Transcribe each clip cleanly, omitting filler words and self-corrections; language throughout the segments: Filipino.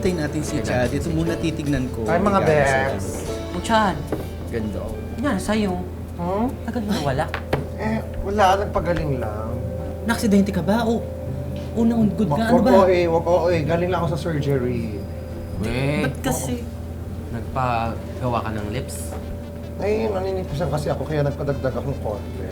hintayin natin si Chad. Ito muna titignan ko. Ay, mga Bex. Muchan, Ganda. yan sa'yo. Tagal mo wala. Wala. Nagpagaling lang. Naksidente ka ba? O unang good ka? Ano ba? Wag oo. Galing lang ako sa surgery. Ba't kasi? Nagpagawa ka ng lips? Ay, naninipisan kasi ako kaya nagpadagdag akong konti.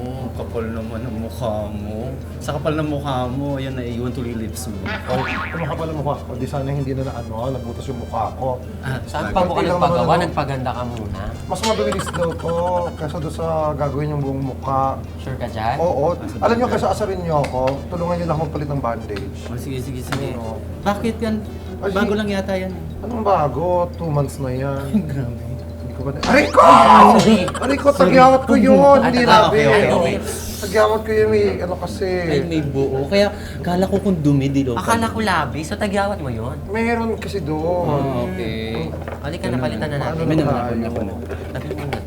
Oh, kapal naman ang mukha mo. Sa kapal ng mukha mo, ayan na iwan tuloy lips mo. Ay, kumakapal ang mukha ko. Di sana hindi na nabutas yung mukha ko. Saan pa mo ka Konti lang nagpagawa? naman, ano? Nagpaganda ka muna. Mas mabilis daw to kaysa doon sa gagawin yung buong mukha. Sure ka dyan? Oo. Alam nyo, kaysa asarin nyo ako, tulungan nyo lang akong palit ng bandage. Oh, sige. Oo. Bakit yan? Ay, Bago lang yata yan. Anong bago? 2 months na yan. Grabe. Hindi ko ba Aray ko! Aray ko, tagyawat ko yun! Hindi labi. okay. Tagyawat ko yun, may ano kasi. Ay, may buo. Kaya kala ko kung dumi, di daw. Akala ko labi, so tagyawat mo yun. Meron kasi doon. Oh, okay. Halika na, palitan na natin. May naman ako na. Tabi mo na.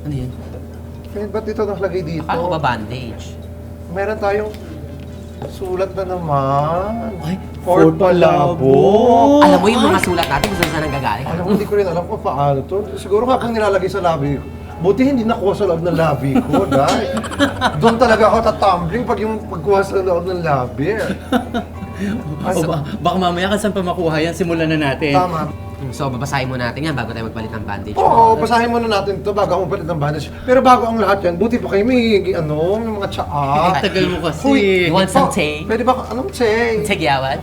Ano yan? Eh, ba't dito nakalagay dito? Akala ko ba bandage? Meron tayong sulat na naman. Ay, Fort Palabok. Alam mo yung mga sulat natin, gusto saan ang gagaling? Alam mo, hindi ko rin alam kung paano to. Siguro nga kung nilalagay sa labi ko. Buti hindi nakuha sa loob ng labi ko, dahil doon talaga ako tatumbling pag yung pagkuha sa loob ng labi. Ay, Baka mamaya ka saan pa makuha yan, simulan na natin. tama. So, babasahin mo natin yan bago tayo magpalit ng bandage mo. Oo, basahin muna natin to bago ako palit ng bandage. Pero bago ang lahat yan, buti pa kayo may mga tsaa. Tagal mo kasi. Uy, You want some oh, tea? Pwede ba? Anong tea? Tagyawat?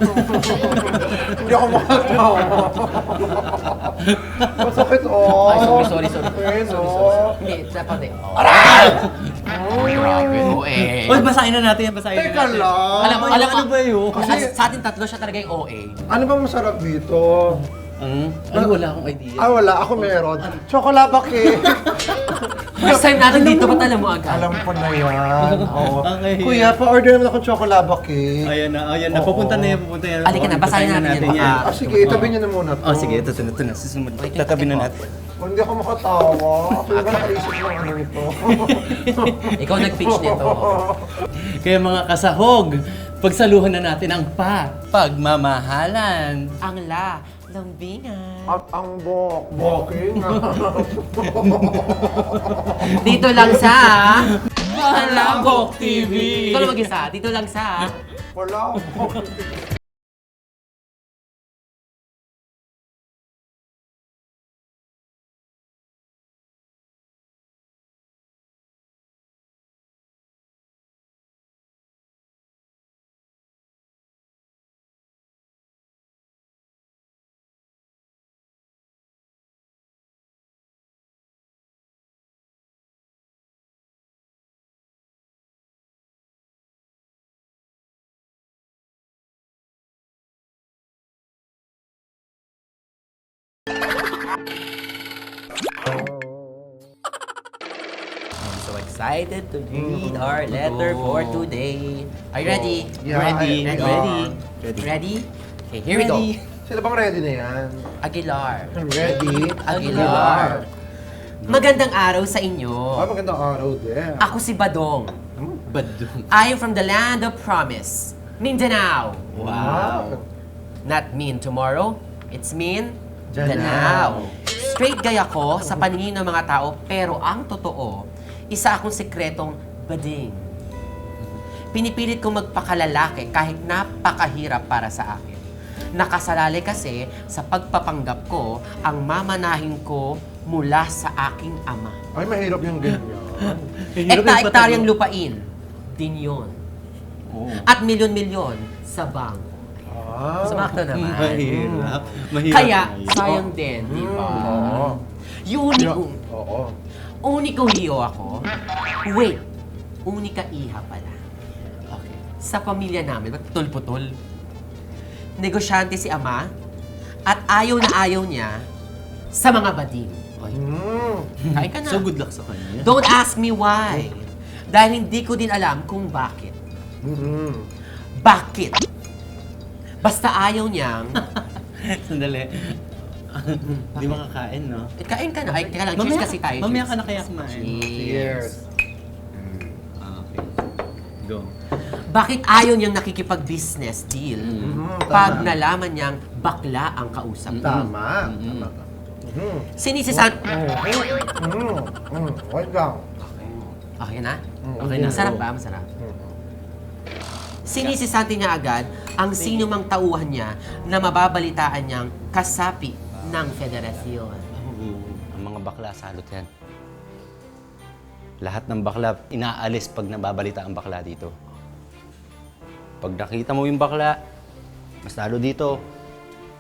Hindi ako makatawa. Masakit, oh. Ay, sorry. Ayun, Hindi, dapat eh. Grabe. OA. Oy, basahin na natin yan, basahin Teka na natin. lang. Alam mo, Ano ba yun? Sa atin tatlo siya talaga yung OA. Ano ba masarap dito? Ano, wala akong idea. Wala. Ako meron. Chocolate cake. First time natin dito, ba't alam mo agad? Alam ko na yan. Oo. Okay. Kuya, pa-order naman akong chocolate cake. Ayan na. Oo. Papunta na yan. Halika na, basahin natin yan. Sige, itabi niyo na muna to. Oh, sige, ito na. Susunod. Tatabi na natin. Oh, hindi ako makatawa. Ako yung nakaisip ng ano ito. Ikaw nag-pitch nito. Kaya mga kasahog, pagsaluhan na natin ang pagmamahalan. Ang lambingan. At ang bok-boking. Dito lang sa Palabok TV! Ikaw na mag-isa. Dito lang sa Wala. I'm so excited to read our letter for today. Are you ready? Yeah, Ready. Ready? Okay, here we go. Sila bang ready na yan? Aguilar. Ready? Aguilar. Magandang araw sa inyo. Magandang araw din. Ako si Badong. Badong. I am from the land of promise, Mindanao. Wow. Not mean tomorrow, it's mean Danao. Danao. Straight gay ako sa paningin ng mga tao, pero ang totoo, isa akong sekretong bading. Pinipilit kong magpakalalaki kahit napakahirap para sa akin. Nakasalalay kasi sa pagpapanggap ko ang mamanahin ko mula sa aking ama. Ay, mahirap yung ganyan. Ekta-ektaryang lupain, din yun. Oh. At milyon-milyon sa bangko. Sumakto naman. Mahirap. Kaya, Mahirap. sayang din, di ba? Oo. Oo. Uniko hiyo ako. Wait, unika iha pala. Okay. Sa pamilya namin, ba't putol-putol? Negosyante si ama at ayaw na ayaw niya sa mga bading. Kain ka na. So good luck sa kanya. Don't ask me why. Dahil hindi ko din alam kung bakit. Bakit? Basta ayaw niyang... Sandali. Hindi makakain, no? Kain ka na. Ay, teka lang. Cheers kasi tayo. Mamaya cheers. ka na kaya kumain. Cheers. Cheers. Okay. Go. Bakit ayaw niyang nakikipag-business deal pag nalaman niyang bakla ang kausap niya? Tama. Tama. Sinisisan... Wait lang. Okay na? Okay na. Masarap ba? Masarap. Sinisisante niya agad ang sino mang tauhan niya na mababalitaan niyang kasapi ng federasyon. Ang mga bakla, salot yan. Lahat ng bakla, inaalis pag nababalita ang bakla dito. Pag nakita mo yung bakla, mas lalo dito,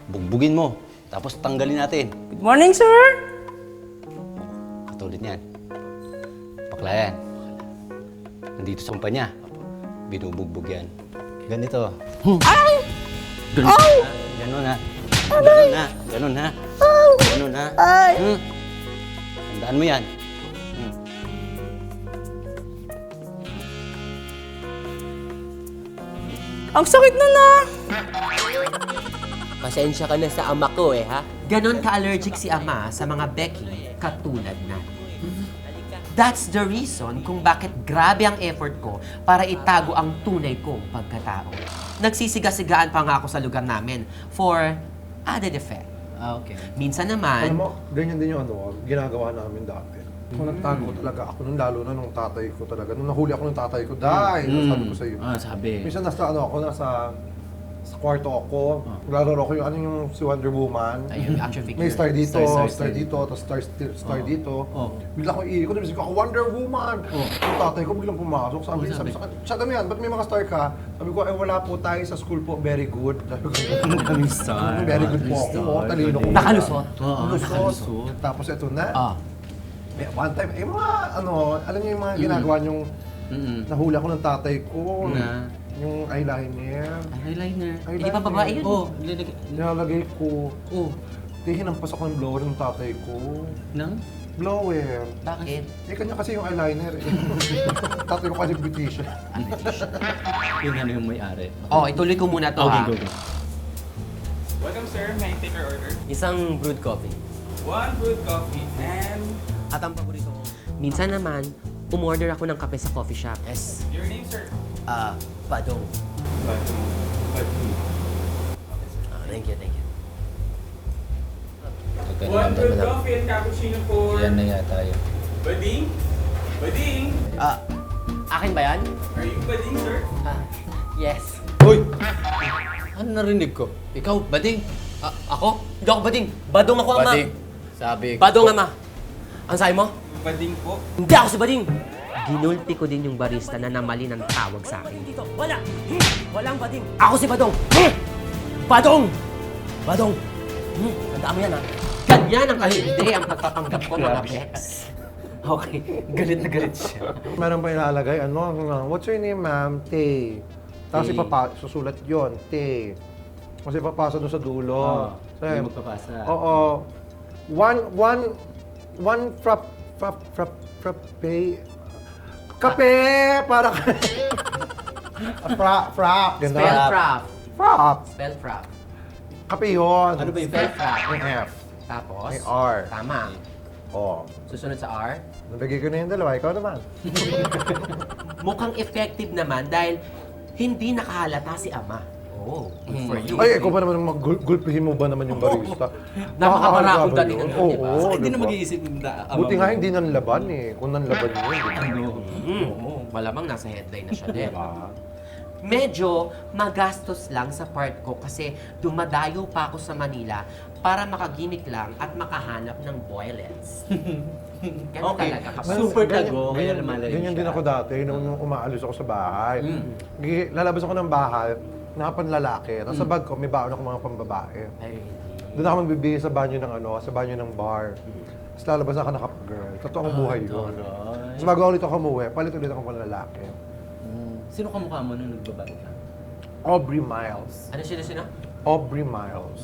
bugbugin mo. Tapos tanggalin natin. Good morning, sir! Katulad niyan. Bakla yan. Nandito sa kumpanya. Binubugbog yan. Ganito. Ay! Ganun na. Ganun na. Ganun na. Ganun na. Ay! Tandaan mo yan. Ang sakit na na! Pasensya ka na sa ama ko ha? Ganon ka-allergic si ama sa mga Becky katulad na. That's the reason kung bakit grabe ang effort ko para itago ang tunay kong pagkatao. Nagsisiga-sigaan pa nga ako sa lugar namin for added effect. Okay. Minsan naman, Alam mo, ganyan din yung ginagawa namin dati. Kung nagtago talaga ako nun, lalo na nung tatay ko talaga. Nung nahuli ako ng tatay ko, dahil, sabi ko sa'yo. Sabi. Minsan nasa sa kwarto ako, lalaro ko yung si Wonder Woman. ayun, action figure. May star dito, Star star dito, tapos star dito. Oh. Bigla ko iikot, nabisig ako, Wonder Woman! Yung tatay ko biglang pumasok, sabi sa akin, sabi mo yan, ba't may mga star ka? Sabi ko, wala po tayo sa school po, very good. Sabi ko, Star. very good po ako, talino ko. Nakalusot. Nakalusot. Tapos ito na. One time, mga alam niyo yung mga ginagawa niyong nahuli ako ng tatay ko. Na? Yung eyeliner. Eyeliner. Hindi pa babae yun. Oh, Nilalagay ko. Oh. Hinampas ako ng blower ng tatay ko. Nang? Blower. Bakit? Kanya kasi yung eyeliner. Tatay ko kasi British. Yung ano yung may-ari. Ituloy ko muna to Okay, ha. go, go. Welcome, sir. May I take your order? Isang brewed coffee. One brewed coffee and At ang paborito ko. Minsan naman, umorder ako ng kape sa coffee shop. Yes. your name, sir? Badong. Thank you, thank you. One brewed coffee and cappuccino for Yan na yata yun. Bading. Bading. Akin ba yan? Are you Bading, sir? Yes. Hoy! Ano narinig ko? Ikaw, bading. Ako? Hindi ako bading. Badong ako, ama. Bading. Sabi ko. Badong, ama. Ang sabi mo? Bading po. Hindi ako si bading. Ginulpi ko din yung barista na namali ng tawag sa akin. Dito, wala. Walang bading. Ako si Badong. Badong! Badong! Tandaan mo yan, ha? Ganyan ang kalindi ang pagpapanggap ko, mga pex. Okay, galit na galit siya. Meron pa ilalagay, what's your name, ma'am? Tay. Tapos Tay. susulat yon Tay. Kasi papasa doon sa dulo. Hindi magpapasa. Oo. One frappe. Kape! Para ka. Frap. Ganda. Spell frap. Frap. Spell frap. Kape yun. Ano ba yung Spell frap. May F. Tapos? May R. Tama. Oh. Susunod sa R? Nabigay ko na yung dalawa. Ikaw naman. Mukhang effective naman dahil hindi nakahalata si Ama. Oh, good for you. Ay, ikaw pa naman gulpihin mo ba naman yung barista? Napakabarakong Nakakahalata dating ba ng yun? diba? Oo, Hindi na diba? mag-iisip na. Buti nga hindi nanlaban eh. Kung nanlaban yun, di ba? Malamang nasa headline na siya, di ba? Diba? Medyo magastos lang sa part ko kasi dumadayo pa ako sa Manila para makagimik lang at makahanap ng boilets. Ganun talaga kapag. Super tago, kaya Ganyan, lumalayo ganyan siya. din ako dati nung umaalis ako sa bahay. Lalabas ako ng bahay, nakapanlalaki. Tapos sa bag ko, may baon ako mga pambabae. Ay, Doon ako magbibigay sa banyo ng sa banyo ng bar. Tapos lalabas ako nakap-girl. Totoong buhay yun. Tapos bago ako ulit ako umuwi, palit ulit ako panlalaki. Sino kamukha mo nung nagbabae ka? Aubrey Miles. ano sino? Aubrey Miles.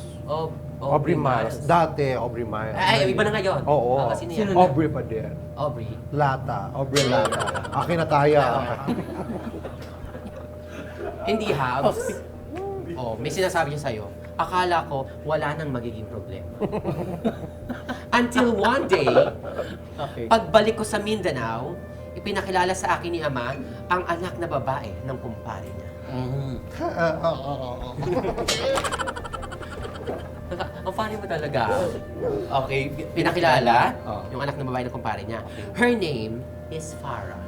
Aubrey Miles. Dati, Aubrey Miles. Ay, iba na ngayon. Oo. Sino yan? Aubrey pa din. Aubrey. Lata. Aubrey Lata. Akin na tayo. Hindi, Habs. May sinasabi niya sa'yo. Akala ko wala nang magiging problema. Until one day, Okay. pagbalik ko sa Mindanao, ipinakilala sa akin ni Ama ang anak na babae ng kumpare niya. Ang funny mo talaga. Okay. Pinakilala Oh. yung anak ng babae ng kumpare niya. Her name is Farah.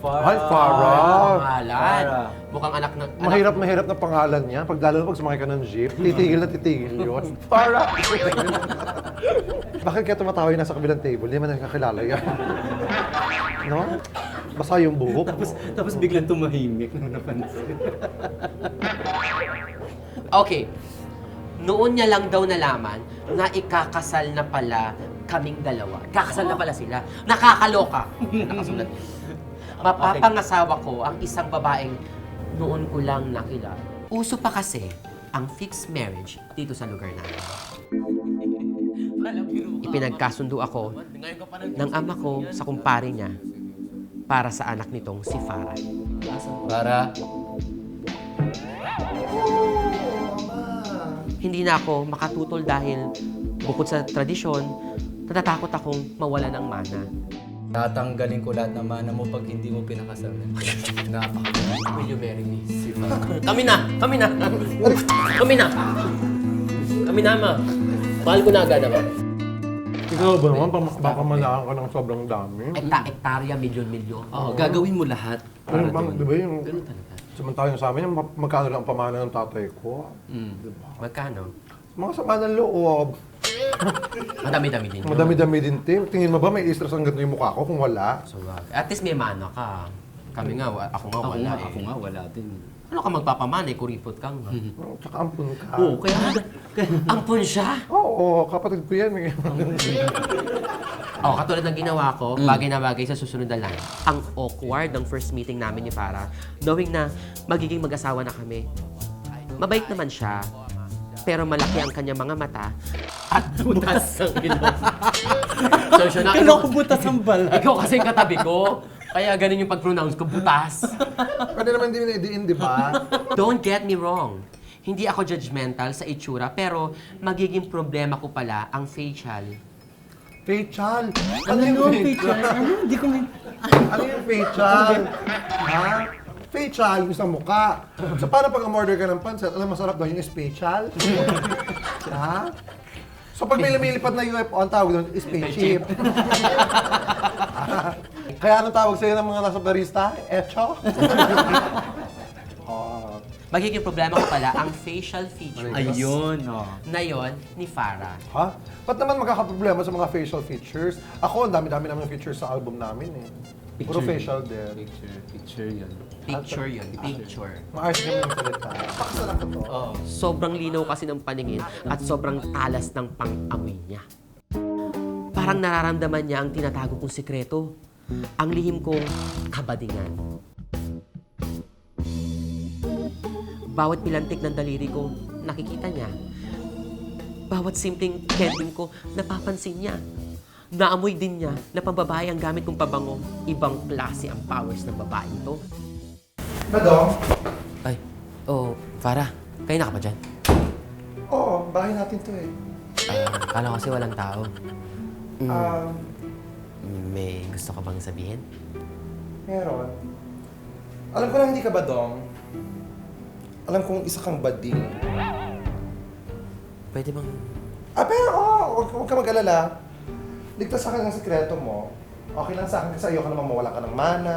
Ay, Farah. Pangalan. Mukhang anak ng... Mahirap na pangalan niya. Pag lalo na pag sumakay ka ng jeep, titigil yun. Para! Bakit kaya tumatawa yung nasa kabilang table? Hindi man nakakilala yan. No? Basta yung buhok. Tapos biglang tumahimik nung napansin. Okay. Noon niya lang daw nalaman na ikakasal na pala kaming dalawa. Kakasal na pala sila. Nakakaloka. Nakasulat. Mapapangasawa ko ang isang babaeng noon ko lang nakilala. Uso pa kasi ang fixed marriage dito sa lugar namin. Ipinagkasundo ako ng ama ko sa kumpare niya para sa anak nitong si Farah. Para Hindi na ako makatutol dahil bukod sa tradisyon, natatakot akong mawala ng mana. tatanggalin ko lahat ng mana mo pag hindi mo pinakasal. Will you marry me? Kami na! Kami na! Kami na! Kami na, ma. Mahal ko na agad ako. Ikaw ba naman, baka manahan ka ng sobrang dami? Hektarya, milyon-milyon. Oo, gagawin mo lahat. Ano bang, di ba yung... Ganun talaga. Samantalang sa amin, yung magkano lang ang pamana ng tatay ko. Di ba? Magkano? Mga sama ng loob. Madami-dami din. yun. Madami-dami din, Tim. Tingin mo ba may stress ang ganito yung mukha ko kung wala? So, at least may mana ka. Kami nga, ako nga wala eh. Ako nga, wala din. Ano ka magpapamana eh, kuripot ka nga. Tsaka ampun ka. Oo, kaya ampun siya. Oo, kapatid ko yan eh. Oh, katulad ng ginawa ko, bagay na bagay sa susunod na line. Ang awkward ng first meeting namin ni Farah, knowing na magiging mag-asawa na kami. Mabait naman siya, pero malaki ang kanyang mga mata at butas ang ilong. So, siya na, Kala ko butas ang balat. ikaw kasi yung katabi ko. Kaya ganun yung pag-pronounce ko, butas. Pwede naman din na-ediin, di ba? Don't get me wrong. Hindi ako judgmental sa itsura, pero magiging problema ko pala ang facial. Facial. Ano yung facial? Ano? Hindi ko may... Ano yung facial? Ha? Facial, yung sa mukha. So, paano pag umorder ka ng pansit, alam masarap daw yung special? Ha? So, pag may lumilipad na UFO, ang tawag doon, spaceship. Kaya anong tawag sa'yo ng mga nasa barista? Echo? Magiging problema ko pala ang facial features Ayun, oh. na yon ni Farah. Ha? Ba't naman magkakaproblema sa mga facial features? Ako, ang dami-dami naman ng features sa album namin eh. Puro facial din. Picture yun. Picture yun, picture. Maayos kami ng salita. Pakasala ko to. Sobrang linaw kasi ng paningin at sobrang talas ng pang-amoy niya. Parang nararamdaman niya ang tinatago kong sikreto. Ang lihim kong kabadingan. Bawat pilantik ng daliri ko, nakikita niya. Bawat simpleng kending ko, napapansin niya. Naamoy din niya na pambabae ang gamit kong pabango. Ibang klase ang powers ng babae ito. Badong? Ay, Farah, kayo na ka ba dyan? Oo, bahay natin to eh. Kala kasi walang tao. May gusto ka bang sabihin? Meron. Alam ko lang hindi ka badong. Alam kong isa kang bading. Pwede bang... Pero huwag ka mag-alala. Ligtas sa akin ang sikreto mo. Okay lang sa akin kasi ayoko naman mawala ka ng mana.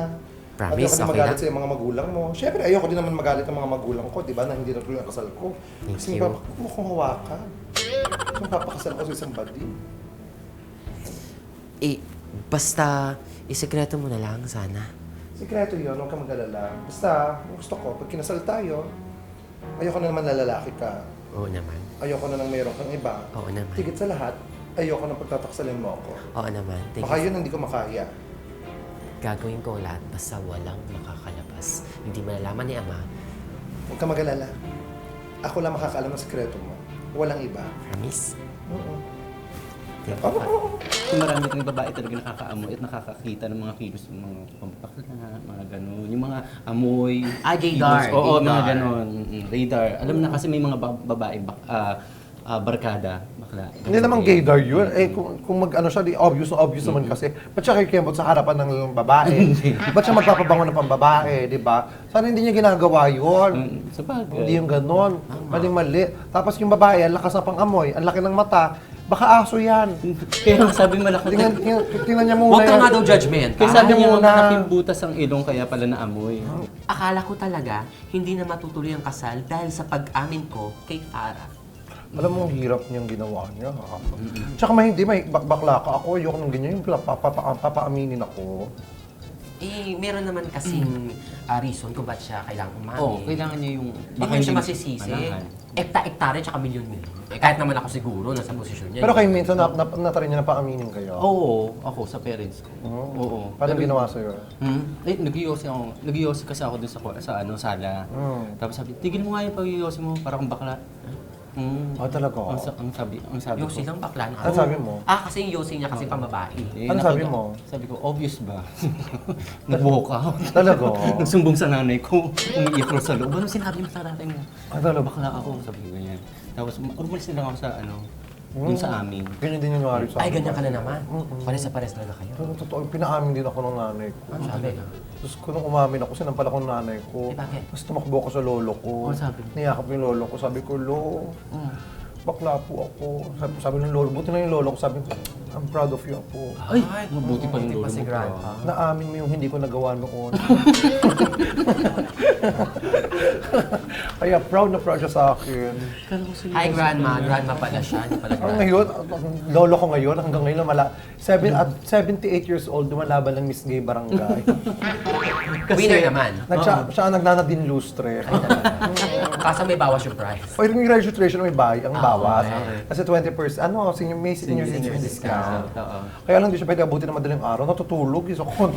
Promise, Ayoko din okay magalit lang? sa iyong mga magulang mo. Siyempre, ayoko din naman magalit ng mga magulang ko, di ba? Na hindi natuloy ang kasal ko. Thank Kasi you. mo kung hawakan. Kung papakasal ko sa isang bading. Basta, isikreto mo na lang sana. Sikreto yun, huwag ka mag-alala. Basta, ang gusto ko, pag kinasal tayo, ayoko na naman na lalaki ka. Oo naman. Ayoko na nang mayroon kang iba. Oo naman. Tigit sa lahat, ayoko na pagtataksalin mo ako. Oo naman. Thank Baka you. yun hindi ko makaya. Gagawin ko ang lahat basta walang makakalabas. Hindi malalaman ni Ama. Huwag ka mag-alala. Ako lang makakaalam ng sikreto mo. Walang iba. Promise? Oo. Thank you. Marami kang babae talaga nakakaamoy at nakakakita ng mga kilos, ng mga pampakla, mga gano'n. Yung mga amoy. Gaydar. kilos. Oo, Gaydar. mga gano'n. Radar. Alam na kasi may mga babae barkada, bakla. Hindi naman gaydar yun. Eh, kung mag-ano siya, di obvious na obvious naman kasi. Ba't siya kikembot sa harapan ng babae? Ba't siya magpapabango ng pambabae, di ba? Sana hindi niya ginagawa yun. Sa bagay. Hindi yung ganon. Maling-mali. Tapos yung babae, ang lakas na pang-amoy, ang laki ng mata, baka aso yan. Kaya nga sabi malaki. Tingnan niya muna Huwag ka yan. nga daw judgment. Kaya sabi niya muna. malaking butas ang ilong kaya pala naamoy. Akala ko talaga hindi na matutuloy ang kasal dahil sa pag-amin ko kay Farah. Alam mo, ang hirap niyang ginawa niya. Tsaka hindi, may bakla ka ako. Ayoko nang ganyan. Yung papaaminin ako. Eh, meron naman kasing reason kung ba't siya kailangan umamin. Oo, kailangan niya yung... Hindi mo siya masisisi. Ekta-ektare tsaka milyon-milyon. Eh, kahit naman ako siguro nasa posisyon niya. Pero kayo minsan, natarin niya na paaminin kayo. Oo, ako sa parents ko. Oo. Paano ginawa sa'yo? Eh, nag-iossi kasi ako dun sa sala. Tapos sabi, tigil mo nga yung pag-iossi mo para kang bakla. Talaga? Ang sabi ko. Yossi lang bakla na. Ano sabi mo? Kasi yung Yossi niya kasi pambabae. Eh, Ano sabi mo? Sabi ko, obvious ba? Nag-walk out. Talaga? Nagsumbong sa nanay ko. Umiiyak ko sa loob. Ano sinabi mo sa tatay mo? Talaga? Bakla ako. Sabi ko ganyan. Tapos umalis na lang ako sa yung sa amin. Ganyan din yung nangyari sa Ay, ganyan ka na naman. Pares-pares talaga kayo. Pero totoo, pinaamin din ako ng nanay ko. Ano sabi? Tapos nung umamin ako, sinampal ako ng nanay ko. Eh, bakit? Tapos tumakbo ako sa lolo ko. Ano sabi? Niyakap yung lolo ko. Sabi ko, Lo, bakla po ako. Sabi ng lolo, buti na yung lolo ko. Sabi ko, I'm proud of you, Apo. Ay, mabuti pa yung lolo si mo. Grandpa. Naamin mo yung hindi ko nagawa noon. Kaya proud na proud siya sa akin. Hi, Grandma. Grandma pala siya. Hindi pala Ang grandma. ngayon, ang lolo ko ngayon, hanggang ngayon, at 78 years old, lumalaban ng Miss Gay Barangay. Winner naman. Siya ang nagnanadin lustre. Kaso may bawas yung price. O yung registration may ang bawas. okay. Kasi 20%, may senior discount. Oo. Kaya lang hindi siya pwede abutin ng madaling araw, natutulog, isa ko.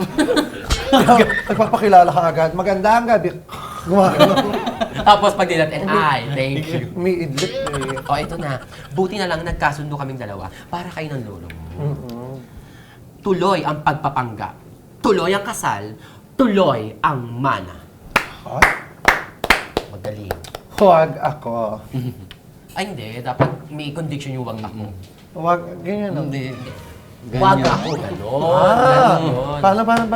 Nagpapakilala ka agad, maganda ang gabi. Gumagano. Tapos pag nilatin, thank you. May idlit eh. O, ito na. Buti na lang nagkasundo kaming dalawa para kayo ng lolo mo. Tuloy ang pagpapanggap. Tuloy ang kasal. Tuloy ang mana. Ay, Magaling. huwag ako. Ay, hindi. Dapat may conviction yung wag ako. Huwag, ganyan. Hindi. Wag Ganyan. ako, gano'n.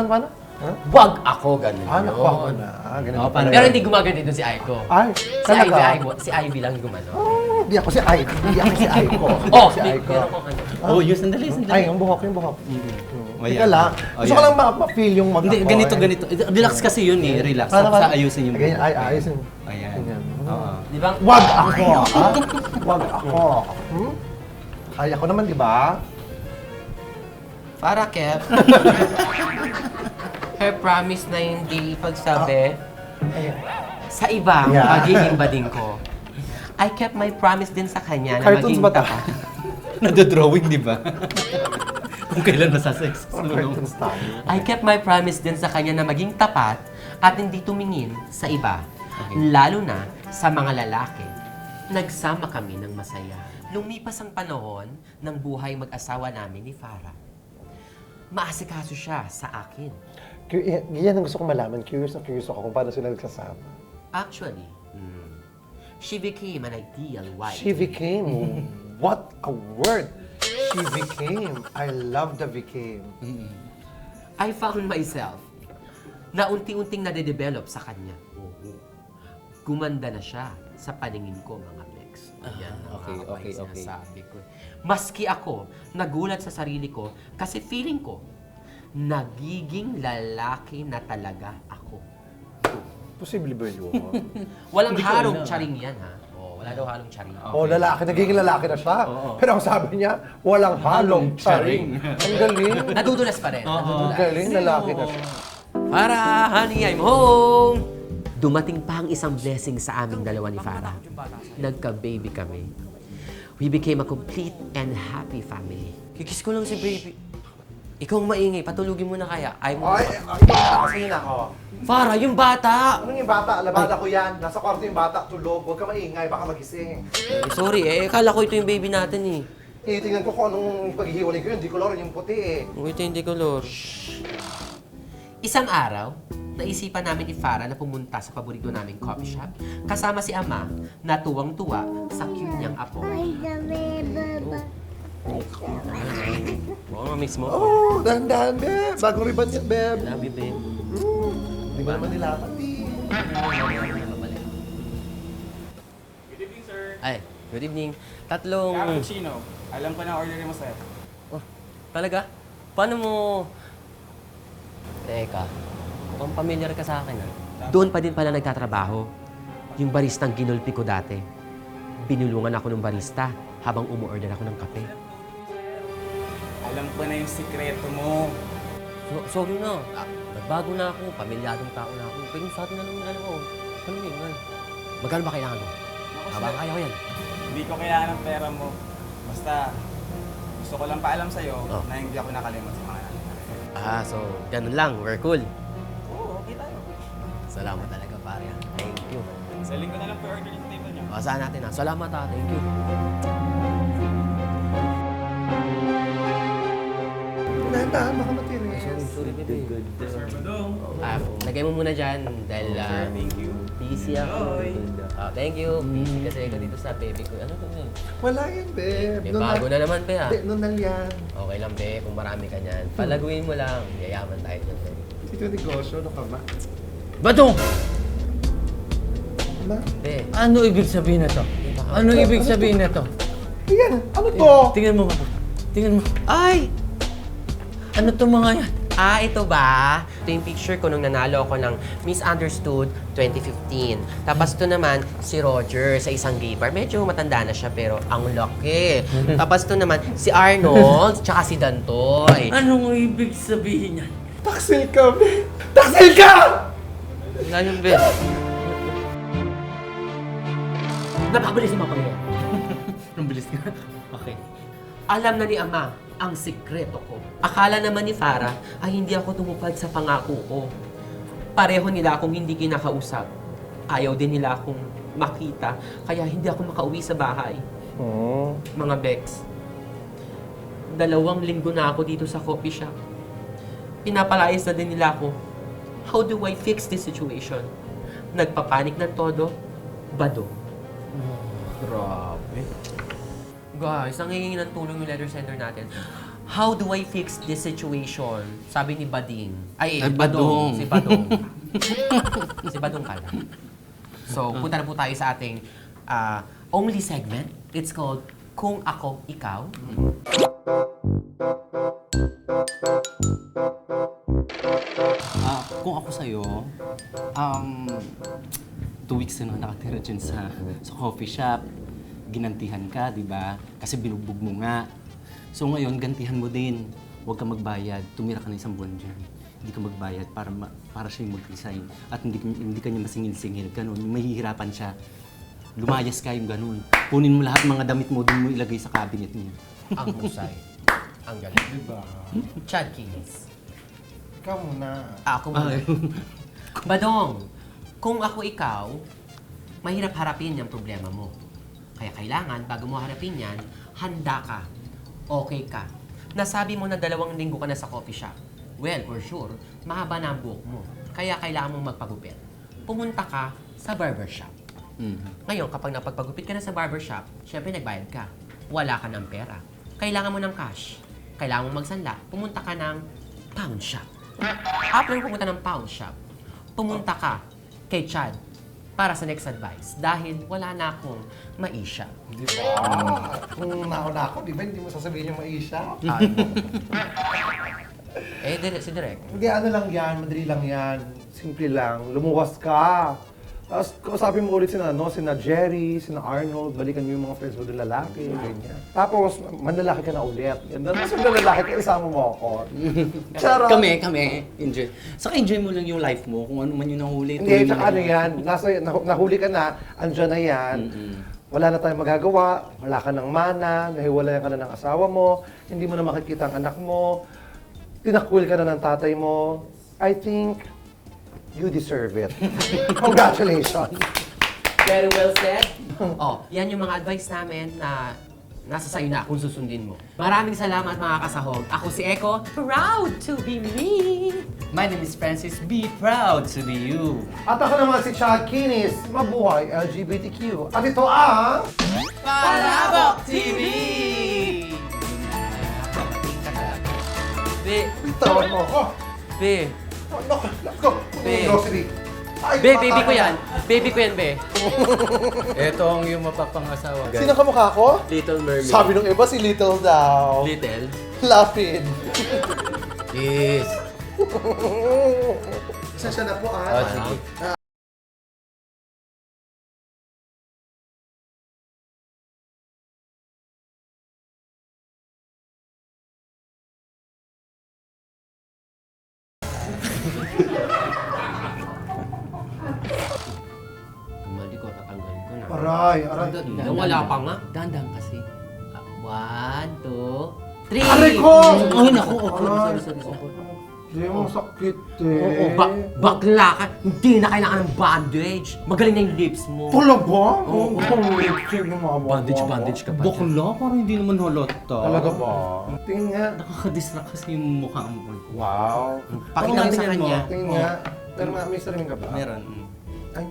Paano? Huh? Wag ako, gano'n. Naku ako na. Ganun Oo, pala. Pero hindi gumaganti doon si Aiko. Ay, Si Ivy, talaga? si Ivy lang gumano. Hindi ako si Aiko. Hindi ako si Aiko. Oh, si Aiko. meron kong ano. Oh, yun, sandali. Ay, yung buhok. Ayan. Teka lang. Oh, Gusto ko yan. lang ma-feel yung mag Hindi, ganito. Relax kasi yun eh. Relax. Tapos ayusin yung Ganyan, ayusin. Ayan. Ganyan. Oo. Di ba? Wag ako, ha? Wag ako. Kaya ko naman, di ba? Para, Kev. Her promise na hindi pagsabi sa iba, Yeah. magiging bading ko. I kept my promise din sa kanya na Cartoons maging ba to? tapat. Nadodrawing, di ba? Kung kailan masasex. Cartoons tayo. I kept my promise din sa kanya na maging tapat at hindi tumingin sa iba. Lalo na sa mga lalaki. Nagsama kami ng masaya. Lumipas ang panahon ng buhay mag-asawa namin ni Farah. Maasikaso siya sa akin. Yan ang gusto kong malaman. Curious ako kung paano sila nagsasama. Actually, she became an ideal wife. She became. What a word! She became. I love the became. I found myself na unti-unting nade-develop sa kanya. Gumanda na siya sa paningin ko, mga Bex. Ayan, okay. sinasabi ko. Maski ako, nagulat sa sarili ko kasi feeling ko, nagiging lalaki na talaga ako. Posible ba yun? Walang Hindi ko halong alam. charing yan, ha? Oh, wala daw halong charing. Lalaki. Nagiging lalaki na siya. Pero ang sabi niya, walang halong charing. Ang galing. Nadudulas pa rin. Ang Nadudulas. galing, lalaki na siya. Para, honey, I'm home! Dumating pa ang isang blessing sa aming dalawa ni Farah. Nagka-baby kami. We became a complete and happy family. Kikis ko lang si baby. Ikaw ang maingay, patulugin mo na kaya. Ay mo. Kasi yun ako. Farah, yung bata! Anong yung bata? Labada ko yan. Nasa kwarto yung bata, tulog. Huwag ka maingay, baka magising. Sorry, akala ko ito yung baby natin eh. Tingnan ko kung anong paghihiwalay ko yun. Di color yung puti eh. Wait, hindi ko, Lord. Isang araw, naisipan namin ni Farah na pumunta sa paborito naming coffee shop kasama si Ama na tuwang-tuwa sa cute niyang apo. Oo, mamiss mo. Oh, dahan-dahan, Beb. Bagong ribbon yan, Beb. Love you, babe. Hindi mo naman nilapat, eh. Good evening, sir. Ay, good evening. Tatlong... Cappuccino. Alam ko na order mo, sir. Oh, talaga? Paano mo... Teka, mukhang familiar ka sa akin, ah. Doon pa din pala nagtatrabaho. Yung baristang ginulpi ko dati. Binulungan ako ng barista habang umu-order ako ng kape. Alam ko na yung sikreto mo. Sorry na. Nagbago na ako. Pamilyadong tao na ako. Pero sa atin na lang ano ko. Ano yun? Magkano ba kailangan mo? Habang kaya ko yan. Hindi ko kailangan ng pera mo. Basta, gusto ko lang paalam sa'yo Oh. na hindi ako nakalimot sa mga natin. Ah, so ganun lang. We're cool. Oo, okay tayo. Salamat talaga, pare. Thank you. Sa linggo na lang po order sa table niyo. Saan natin, ah. Salamat, ah. Thank you. Dahan-dahan, baka matiris. Sorry, baby. Sir Badong. Lagay mo muna dyan dahil Thank you. busy ako. Thank you. Busy kasi ako dito sa baby ko. Ano to? Wala yan, Beb. May bago na naman, pe, ah. Hindi, nun lang yan. Okay lang, pe. Kung marami ka niyan. Palaguin mo lang. Yayaman tayo dyan, pe. Ito yung negosyo, ano ka ba? Badong! Ba? Pe. Ano ibig sabihin na to? Ano ibig sabihin na to? Ayan, ano to? Tingnan mo, Badong. Tingnan mo. Ay! Ano to mga yan? Ah, ito ba? Ito yung picture ko nung nanalo ako ng Miss Understood 2015. Tapos ito naman, si Roger sa isang gay bar. Medyo matanda na siya, pero ang laki. Tapos ito naman, si Arnold, tsaka si Dantoy. Anong ibig sabihin yan? Taksil ka, Beb! Taksil ka! Wala yung best. Napakabilis yung mga Panginoon. Ang bilis nga. Okay. Alam na ni Ama ang sikreto ko. Akala naman ni Farah ay hindi ako tumupad sa pangako ko. Pareho nila akong hindi kinakausap. Ayaw din nila akong makita, kaya hindi ako makauwi sa bahay. Mga Bex, 2 linggo na ako dito sa coffee shop. Pinapalayas na din nila ako. How do I fix this situation? Nagpapanik ng todo, Badong. Grabe. Guys, nangihingi ng tulong yung letter sender natin. How do I fix this situation? Sabi ni Bading. Ay, Badong. Si Badong. Si Badong pala. So, punta na po tayo sa ating only segment. It's called Kung Ako, Ikaw. Kung ako sa'yo, 2 weeks na nakatira dyan sa coffee shop. Ginantihan ka, di ba? Kasi binugbog mo nga. So ngayon, gantihan mo din. Huwag ka magbayad. Tumira ka na 1 buwan dyan. Hindi ka magbayad para siya yung mag-resign. At hindi ka niya masingil-singil. Ganun, mahihirapan siya. Lumayas ka yung ganun. Kunin mo lahat mga damit mo, dun mo ilagay sa cabinet niya. Ang husay. Ang galing. Diba? Chad Keys. Ikaw muna. Ako muna. Badong, kung ako ikaw, mahirap harapin yung problema mo. Kaya kailangan, bago mo harapin yan, handa ka. Okay ka. Nasabi mo na 2 linggo ka na sa coffee shop. Well, for sure, mahaba na ang buhok mo. Kaya kailangan mong magpagupit. Pumunta ka sa barbershop. Ngayon, kapag napagpagupit ka na sa barbershop, syempre nagbayad ka. Wala ka ng pera. Kailangan mo ng cash. Kailangan mo magsanla. Pumunta ka ng pound shop. After pumunta ng pound shop, pumunta ka kay Chad para sa next advice dahil wala na akong maisha. Di ba? Kung nauna ako, di ba hindi mo sasabihin yung maisha? Si Direk. Hindi, ano lang yan, madali lang yan. Simple lang, lumuwas ka. Tapos, kausapin mo ulit sina Jerry, sina Arnold, balikan mo yung mga friends mo doon lalaki, ganyan. Tapos, manlalaki ka na ulit. Tapos, yung lalaki ka, isama mo ako. Charot! Kami, enjoy. Saka enjoy mo lang yung life mo, kung ano man yung nahuli. Hindi, tsaka ano yan, nahuli ka na, andyan na yan. Wala na tayong magagawa, wala ka ng mana, nahiwalayan ka na ng asawa mo, hindi mo na makikita ang anak mo, tinakwil ka na ng tatay mo. I think you deserve it. Congratulations! Very well said. Yan yung mga advice namin na Nasa sa'yo na kung susundin mo. Maraming salamat mga kasahog. Ako si Eko. Proud to be me! My name is Francis. Be proud to be you. At ako naman si Chad Kinis, mabuhay LGBTQ. At ito ang... Palabok TV! Be, Tawag mo ako. be, Let's go. Be. Grocery. Ay, be, baby ko yan. Baby ko yan, be. Ito ang iyong mapapangasawa. Sino kamukha ko? Little Mermaid. Sabi nung iba si Little daw. Little? Lapid. Yes. Isa na po Oh, sige. Mali ko, tatanggalin ko na. Aray, aray. Wala pa nga. Dandan kasi. 1, 2, 3! Aray ko! Ay, naku. Aray. Sorry. Hindi mo sakit eh. Oo, bakla ka. Hindi na kailangan ng bandage. Magaling na yung lips mo. Talaga? Oo. Bandage ka pa. Bakla, parang hindi naman halata. Talaga ba? Tingin nga. Nakaka-distract kasi yung mukha mo. Wow. Pakita mo sa tingnan mo. kanya. Tingin nga. Pero nga, may salamin ka ba? Meron. Ay,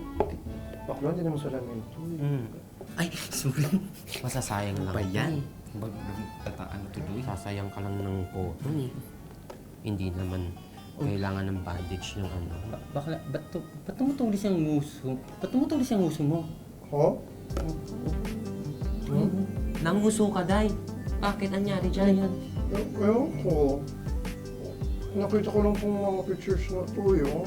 bakla, hindi naman salamin. Ay, sorry. Masasayang lang. Ba yan? Ano tuloy? Sasayang ka lang ng cotton eh. Hindi naman kailangan ng bandage ng ano. Bakla, ba't tumutulis yung nguso? Ba't tumutulis yung nguso mo? Oh? Nanguso ka, Day. Bakit? Anyari dyan? Ewan ko. Nakita ko lang pong mga pictures na to, yun.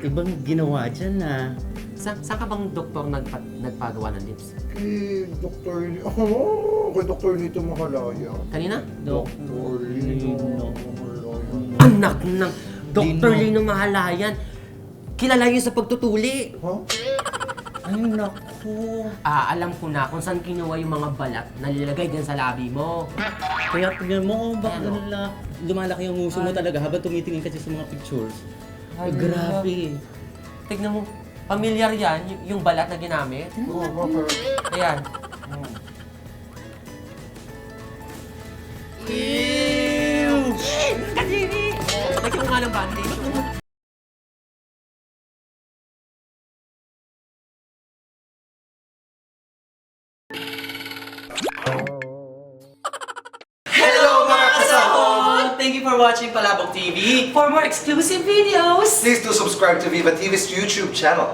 Ibang ginawa dyan na. Saan ka bang doktor nagpagawa ng lips? Kay Dr. Oh, kay Dr. Lito Mahalaya. Kanina? Dr. Lito Mahalaya. Anak ng Dr. Lino Mahalayan. Kilala yun sa pagtutuli. Ha? Ay, naku. Alam ko na kung saan kinuha yung mga balat na nilalagay dyan sa labi mo. Kaya tignan mo, baka Ano? ganun lang. Lumalaki yung nguso mo talaga habang tumitingin ka dyan sa mga pictures. Ay, Grabe. Tignan mo, pamilyar yan, yung balat na ginamit. Oo, bakit? Ayan. Ew! Kadiri! Lagyan mo nga ng bandage. Thank you for watching Palabok TV. For more exclusive videos, Please do subscribe to Viva TV's YouTube channel.